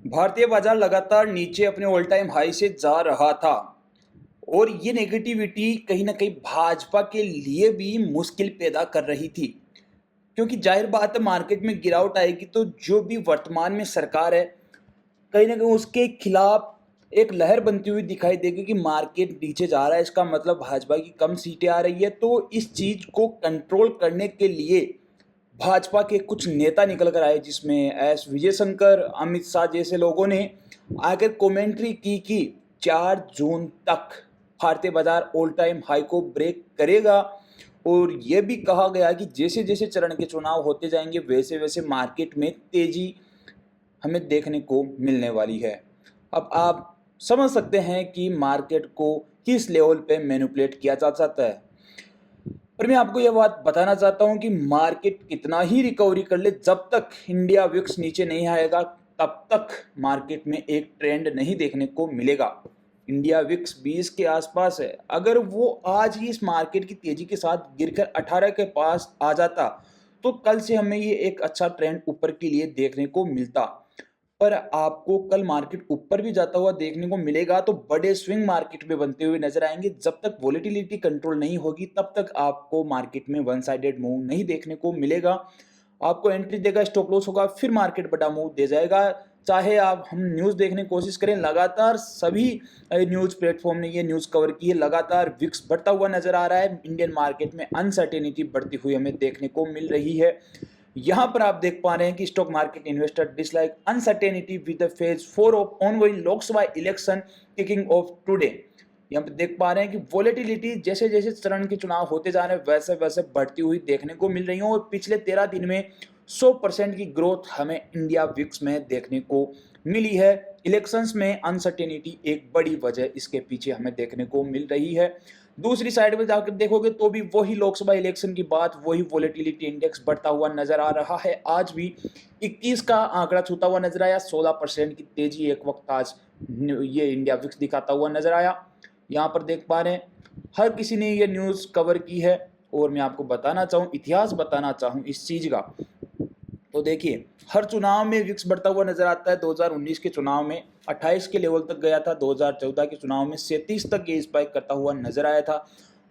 भारतीय बाजार लगातार नीचे अपने ऑल टाइम हाई से जा रहा था और ये नेगेटिविटी कहीं ना कहीं भाजपा के लिए भी मुश्किल पैदा कर रही थी, क्योंकि जाहिर बात है मार्केट में गिरावट आएगी तो जो भी वर्तमान में सरकार है कहीं ना कहीं उसके खिलाफ एक लहर बनती हुई दिखाई देगी कि मार्केट नीचे जा रहा है। इसका मतलब भाजपा की कम सीटें आ रही है, तो इस चीज को कंट्रोल करने के लिए भाजपा के कुछ नेता निकल कर आए, जिसमें एस विजय शंकर, अमित शाह जैसे लोगों ने आकर कमेंट्री की कि 4 जून तक भारतीय बाजार ऑल टाइम हाई को ब्रेक करेगा। और यह भी कहा गया कि जैसे जैसे चरण के चुनाव होते जाएंगे वैसे वैसे मार्केट में तेजी हमें देखने को मिलने वाली है। अब आप समझ सकते हैं कि मार्केट को किस लेवल पे मैनिपुलेट किया जा सकता है। और मैं आपको यह बात बताना चाहता हूं कि मार्केट कितना ही रिकवरी कर ले, जब तक इंडिया विक्स नीचे नहीं आएगा तब तक मार्केट में एक ट्रेंड नहीं देखने को मिलेगा। इंडिया विक्स 20 के आसपास है, अगर वो आज ही इस मार्केट की तेजी के साथ गिरकर 18 के पास आ जाता तो कल से हमें ये एक अच्छा ट्रेंड ऊपर के लिए देखने को मिलता। पर आपको कल मार्केट ऊपर भी जाता हुआ देखने को मिलेगा तो बड़े स्विंग मार्केट में बनते हुए नजर आएंगे। जब तक वोलेटिलिटी कंट्रोल नहीं होगी तब तक आपको मार्केट में वन साइडेड मूव नहीं देखने को मिलेगा। आपको एंट्री देगा, स्टॉप लॉस होगा, फिर मार्केट बड़ा मूव दे जाएगा। चाहे आप हम न्यूज़ देखने की कोशिश करें, लगातार सभी न्यूज़ प्लेटफॉर्म ने ये न्यूज़ कवर की है, लगातार विक्स बढ़ता हुआ नजर आ रहा है। इंडियन मार्केट में अनसर्टेनिटी बढ़ती हुई हमें देखने को मिल रही है। यहाँ पर आप देख पा रहे हैं कि stock market investor dislike uncertainty with the phase 4 of ongoing Lok Sabha election kicking off today. यहाँ पे देख पा रहे हैं कि वोलेटिलिटी जैसे जैसे चरण के चुनाव होते जा रहे हैं वैसे वैसे बढ़ती हुई देखने को मिल रही है। और पिछले 13 दिन में 100% की ग्रोथ हमें इंडिया विक्स में देखने को मिली है। इलेक्शंस में अनसर्टेनिटी एक बड़ी वजह इसके पीछे हमें देखने को मिल रही है। दूसरी साइड में जाकर देखोगे तो भी वही लोकसभा इलेक्शन की बात, वही वोलेटिलिटी इंडेक्स बढ़ता हुआ नजर आ रहा है। आज भी 21 का आंकड़ा छूता हुआ नजर आया, 16% की तेजी एक वक्त आज ये इंडिया विक्स दिखाता हुआ नजर आया। यहाँ पर देख पा रहे हैं हर किसी ने ये न्यूज़ कवर की है। और मैं आपको बताना चाहूँ, इतिहास बताना चाहूँ इस चीज़ का, तो देखिए हर चुनाव में विक्स बढ़ता हुआ नजर आता है। 2019 के चुनाव में 28 के लेवल तक गया था, 2014 के चुनाव में 37 तक ये स्पाइक करता हुआ नजर आया था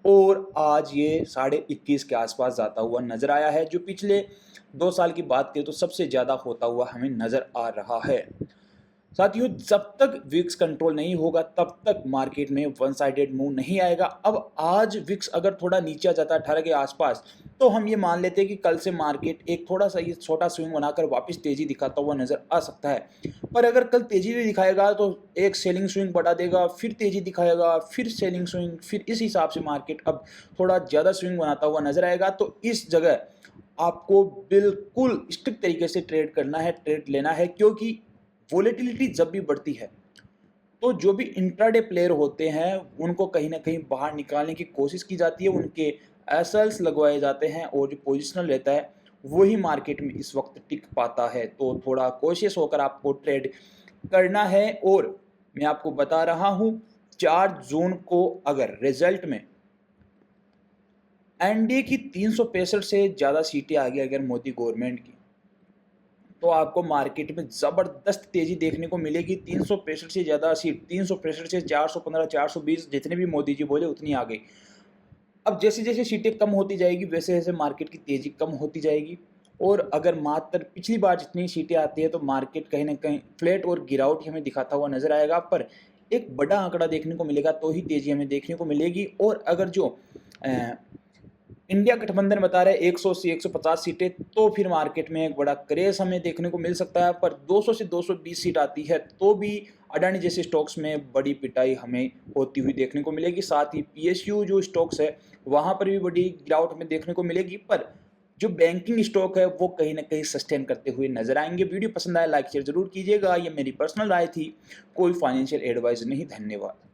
और आज ये 21.5 के आसपास जाता हुआ नजर आया है, जो पिछले 2 साल की बात करें तो सबसे ज़्यादा होता हुआ हमें नजर आ रहा है। साथियों, जब तक विक्स कंट्रोल नहीं होगा तब तक मार्केट में वन साइडेड मूव नहीं आएगा। अब आज विक्स अगर थोड़ा नीचे आ जाता है 18 के आसपास तो हम ये मान लेते हैं कि कल से मार्केट एक थोड़ा सा ये छोटा स्विंग बनाकर वापस तेजी दिखाता हुआ नजर आ सकता है। पर अगर कल तेजी भी दिखाएगा तो एक सेलिंग स्विंग बढ़ा देगा, फिर तेजी दिखाएगा, फिर सेलिंग स्विंग, फिर इस हिसाब से मार्केट अब थोड़ा ज़्यादा स्विंग बनाता हुआ नजर आएगा। तो इस जगह आपको बिल्कुल स्ट्रिक्ट तरीके से ट्रेड करना है, ट्रेड लेना है, क्योंकि वोलेटिलिटी जब भी बढ़ती है तो जो भी इंट्राडे प्लेयर होते हैं उनको कहीं ना कहीं बाहर निकालने की कोशिश की जाती है, उनके एसएल्स लगवाए जाते हैं और जो पोजिशनल रहता है वही मार्केट में इस वक्त टिक पाता है। तो थोड़ा कोशिश होकर आपको ट्रेड करना है। और मैं आपको बता रहा हूं 4 जून को अगर रिजल्ट में एनडीए की 365 से ज़्यादा सीटें आ गई अगर मोदी गवर्नमेंट की, तो आपको मार्केट में जबरदस्त तेजी देखने को मिलेगी। 365 से ज्यादा सीट, 365 से 415, 420 जितने भी मोदी जी बोले उतनी आ गई। अब जैसे जैसे सीटें कम होती जाएगी वैसे वैसे मार्केट की तेजी कम होती जाएगी। और अगर मात्र पिछली बार जितनी सीटें आती है तो मार्केट कहीं ना कहीं फ्लैट और गिरावट ही हमें दिखाता हुआ नजर आएगा। पर एक बड़ा आंकड़ा देखने को मिलेगा तो ही तेजी हमें देखने को मिलेगी। और अगर जो इंडिया गठबंधन बता रहे 100 से 150 सीटें, तो फिर मार्केट में एक बड़ा क्रेज हमें देखने को मिल सकता है। पर 200 से 220 सीट आती है तो भी अडानी जैसे स्टॉक्स में बड़ी पिटाई हमें होती हुई देखने को मिलेगी। साथ ही पीएसयू जो स्टॉक्स है वहां पर भी बड़ी गिरावट हमें देखने को मिलेगी। पर जो बैंकिंग स्टॉक है वो कहीं ना कहीं सस्टेन करते हुए नजर आएंगे। वीडियो पसंद आया लाइक शेयर जरूर कीजिएगा। ये मेरी पर्सनल राय थी, कोई फाइनेंशियल एडवाइस नहीं। धन्यवाद।